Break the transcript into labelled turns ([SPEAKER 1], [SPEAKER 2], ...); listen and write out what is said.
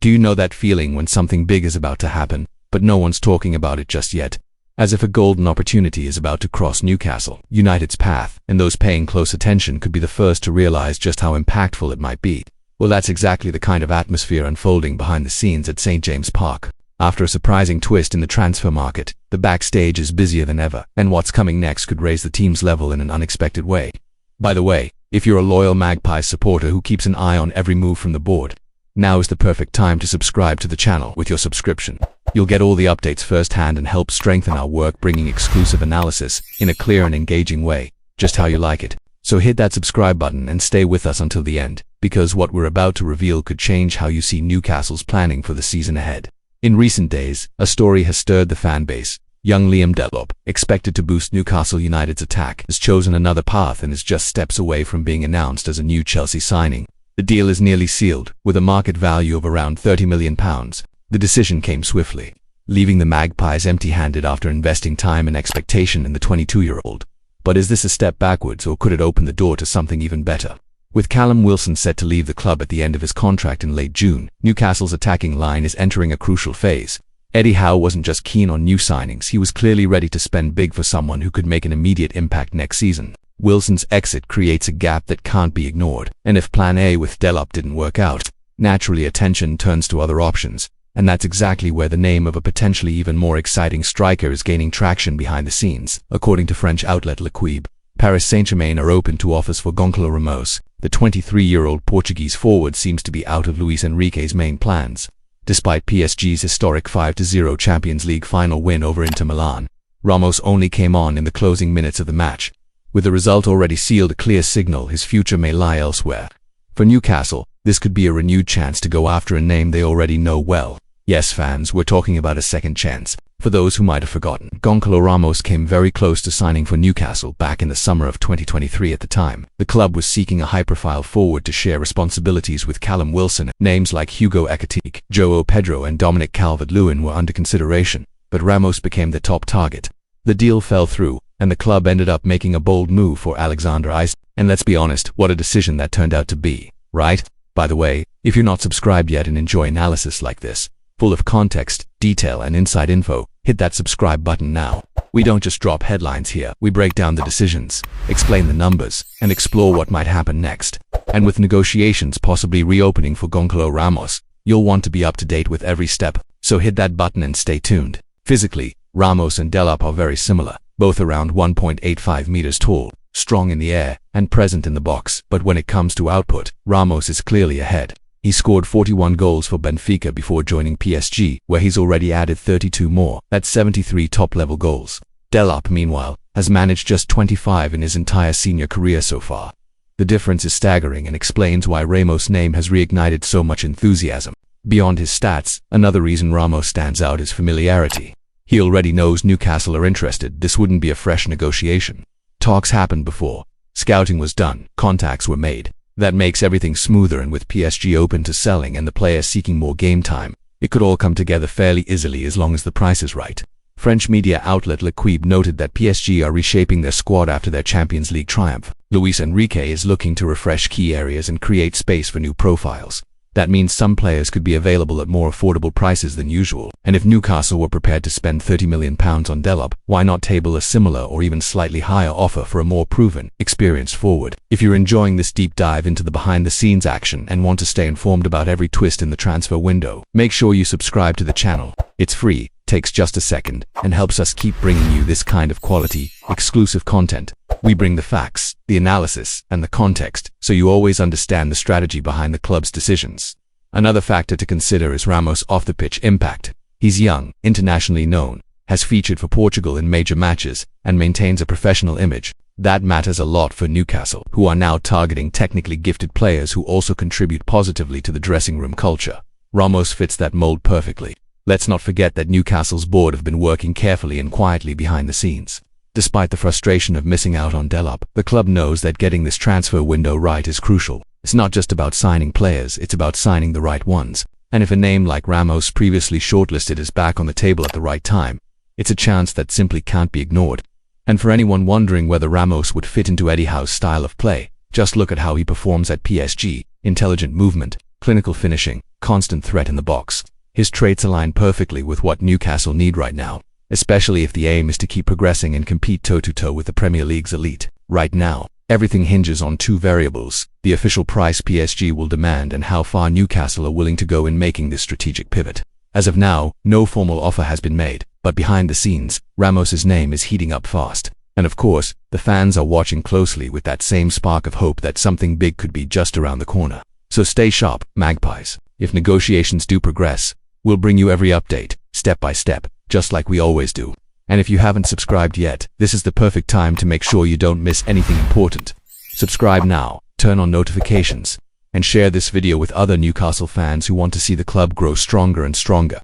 [SPEAKER 1] Do you know that feeling when something big is about to happen, but no one's talking about it just yet? As if a golden opportunity is about to cross Newcastle United's path, and those paying close attention could be the first to realize just how impactful it might be. Well, that's exactly the kind of atmosphere unfolding behind the scenes at St. James Park. After a surprising twist in the transfer market, the backstage is busier than ever, and what's coming next could raise the team's level in an unexpected way. By the way, if you're a loyal Magpies supporter who keeps an eye on every move from the board, now is the perfect time to subscribe to the channel with your subscription. You'll get all the updates firsthand and help strengthen our work, bringing exclusive analysis in a clear and engaging way, just how you like it. So hit that subscribe button and stay with us until the end, because what we're about to reveal could change how you see Newcastle's planning for the season ahead. In recent days, a story has stirred the fan base. Young Liam Delap, expected to boost Newcastle United's attack, has chosen another path and is just steps away from being announced as a new Chelsea signing. The deal is nearly sealed, with a market value of around £30 million. The decision came swiftly, leaving the Magpies empty-handed after investing time and expectation in the 22-year-old. But is this a step backwards, or could it open the door to something even better? With Callum Wilson set to leave the club at the end of his contract in late June, Newcastle's attacking line is entering a crucial phase. Eddie Howe wasn't just keen on new signings, he was clearly ready to spend big for someone who could make an immediate impact next season. Wilson's exit creates a gap that can't be ignored, and if Plan A with Delap didn't work out, naturally attention turns to other options, and that's exactly where the name of a potentially even more exciting striker is gaining traction behind the scenes. According to French outlet L'Equipe, Paris Saint-Germain are open to offers for Gonçalo Ramos. The 23-year-old Portuguese forward seems to be out of Luis Enrique's main plans. Despite PSG's historic 5-0 Champions League final win over Inter Milan, Ramos only came on in the closing minutes of the match. With the result already sealed, a clear signal his future may lie elsewhere. For Newcastle, this could be a renewed chance to go after a name they already know well. Yes, fans, we're talking about a second chance. For those who might have forgotten, Gonçalo Ramos came very close to signing for Newcastle back in the summer of 2023. At the time, the club was seeking a high-profile forward to share responsibilities with Callum Wilson. Names like Hugo Ekitike, Joao Pedro and Dominic Calvert-Lewin were under consideration, but Ramos became the top target. The deal fell through, and the club ended up making a bold move for Alexander Isak. And let's be honest, what a decision that turned out to be, right? By the way, if you're not subscribed yet and enjoy analysis like this, full of context, detail and inside info, hit that subscribe button now. We don't just drop headlines here, we break down the decisions, explain the numbers, and explore what might happen next. And with negotiations possibly reopening for Gonçalo Ramos, you'll want to be up to date with every step, so hit that button and stay tuned. Physically, Ramos and Delap are very similar, both around 1.85 meters tall, strong in the air, and present in the box. But when it comes to output, Ramos is clearly ahead. He scored 41 goals for Benfica before joining PSG, where he's already added 32 more. That's 73 top-level goals. Delap, meanwhile, has managed just 25 in his entire senior career so far. The difference is staggering and explains why Ramos' name has reignited so much enthusiasm. Beyond his stats, another reason Ramos stands out is familiarity. He already knows Newcastle are interested. This wouldn't be a fresh negotiation. Talks happened before. Scouting was done. Contacts were made. That makes everything smoother, and with PSG open to selling and the player seeking more game time, it could all come together fairly easily as long as the price is right. French media outlet L'Equipe noted that PSG are reshaping their squad after their Champions League triumph. Luis Enrique is looking to refresh key areas and create space for new profiles. That means some players could be available at more affordable prices than usual. And if Newcastle were prepared to spend £30 million on Delap, why not table a similar or even slightly higher offer for a more proven, experienced forward? If you're enjoying this deep dive into the behind-the-scenes action and want to stay informed about every twist in the transfer window, make sure you subscribe to the channel. It's free, takes just a second, and helps us keep bringing you this kind of quality, exclusive content. We bring the facts, the analysis, and the context, so you always understand the strategy behind the club's decisions. Another factor to consider is Ramos' off-the-pitch impact. He's young, internationally known, has featured for Portugal in major matches, and maintains a professional image. That matters a lot for Newcastle, who are now targeting technically gifted players who also contribute positively to the dressing room culture. Ramos fits that mold perfectly. Let's not forget that Newcastle's board have been working carefully and quietly behind the scenes. Despite the frustration of missing out on Delap, the club knows that getting this transfer window right is crucial. It's not just about signing players, it's about signing the right ones. And if a name like Ramos, previously shortlisted, is back on the table at the right time, it's a chance that simply can't be ignored. And for anyone wondering whether Ramos would fit into Eddie Howe's style of play, just look at how he performs at PSG. Intelligent movement, clinical finishing, constant threat in the box. His traits align perfectly with what Newcastle need right now, especially if the aim is to keep progressing and compete toe-to-toe with the Premier League's elite. Right now, everything hinges on two variables: the official price PSG will demand and how far Newcastle are willing to go in making this strategic pivot. As of now, no formal offer has been made, but behind the scenes, Ramos's name is heating up fast. And of course, the fans are watching closely with that same spark of hope that something big could be just around the corner. So stay sharp, Magpies. If negotiations do progress, we'll bring you every update, step by step, just like we always do. And if you haven't subscribed yet, this is the perfect time to make sure you don't miss anything important. Subscribe now, turn on notifications, and share this video with other Newcastle fans who want to see the club grow stronger and stronger.